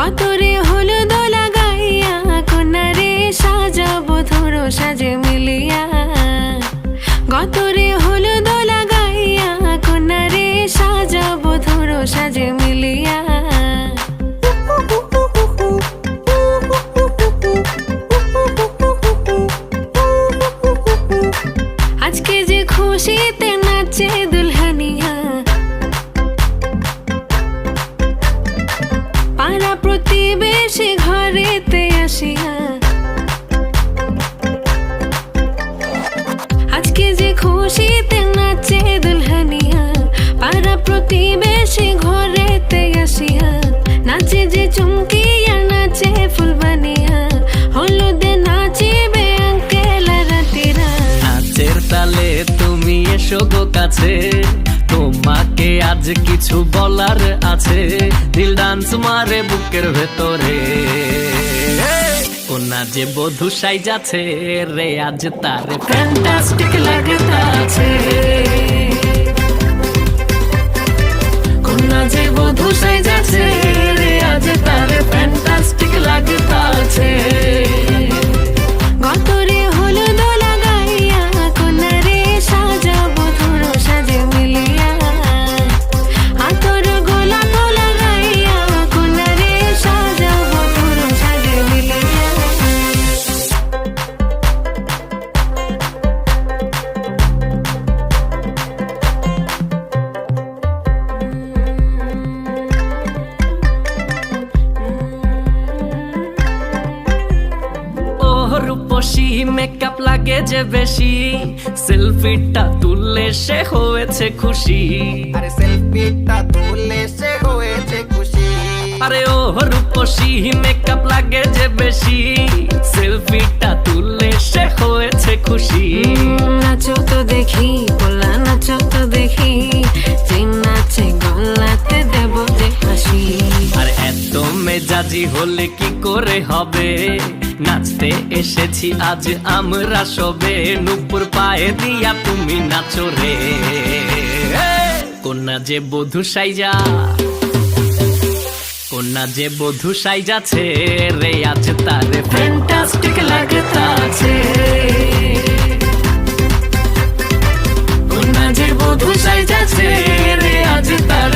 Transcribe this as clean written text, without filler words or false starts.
গতরে হলুদ লাগাইয়া কন্যারে সাজাবো ধরো সাজে মিলিয়া। গতরে হলুদ লাগাইয়া কন্যারে সাজাবো ধরো সাজে মিলিয়া। আজকে যে খুশিতে নাচে দুলহানিয়া, পাড়া প্রতিবেশী ঘরেতে আসিয়া। আজকে যে খুশিতে নাচে দুলহানিয়া, পাড়া প্রতিবেশী ঘরেতে আসিয়া। নাচে যে চুমকিয়া নাচে ফুলবানিয়া, হলুদে নাচিবে আঙ্কেল রাতিরা। নাচের তালে তুমি এসো গো কাছে, তোমাকে আজ কিছু বলার আছে। দিল ডান্স মারে বুকের ভেতরে, কোনা যে বধূ সাইজাছে রে আজ তার ফ্যান্টাস্টিক লাগতাছে। কোনা যে বধূ সাইজাছে রে আজ তার ফ্যান্টাস্টিক লাগতাছে। গতরে হলুদ লাগাইয়া কন্যারে সাজাবো ধরো সাজে মিলিয়া। আতর গোলাপ লাগাইয়া কন্যারে সাজাবো ধরো সাজে মিলিয়া। রূপসী মেকআপ লাগে যে বেশি, সেলফিটা তুললে সে হয়েছে খুশি। আরে সেলফিটা তুললে সে হয়েছে খুশি। আরে ও রূপসী মেকআপ লাগে যে বেশি, সেলফিটা তুললে সে হয়েছে খুশি। নাচো তো দেখি বলা, নাচো তো দেখি, যে নাচে গলাতে দেব যে হাসি। আর এত মেজাজি হলে কি করে হবে, নাচতে এসেছি আজ আমরা সবে। নুপুর পায়ে দিয়া তুমি নাচো রে, কোনা যে বধূ সাইজা, কোনা যে বধূ সাইজাছে রে আজ তার ফ্যান্টাস্টিক লাগতাছে। কোনা যে বধূ সাইজাছে রে আজ তার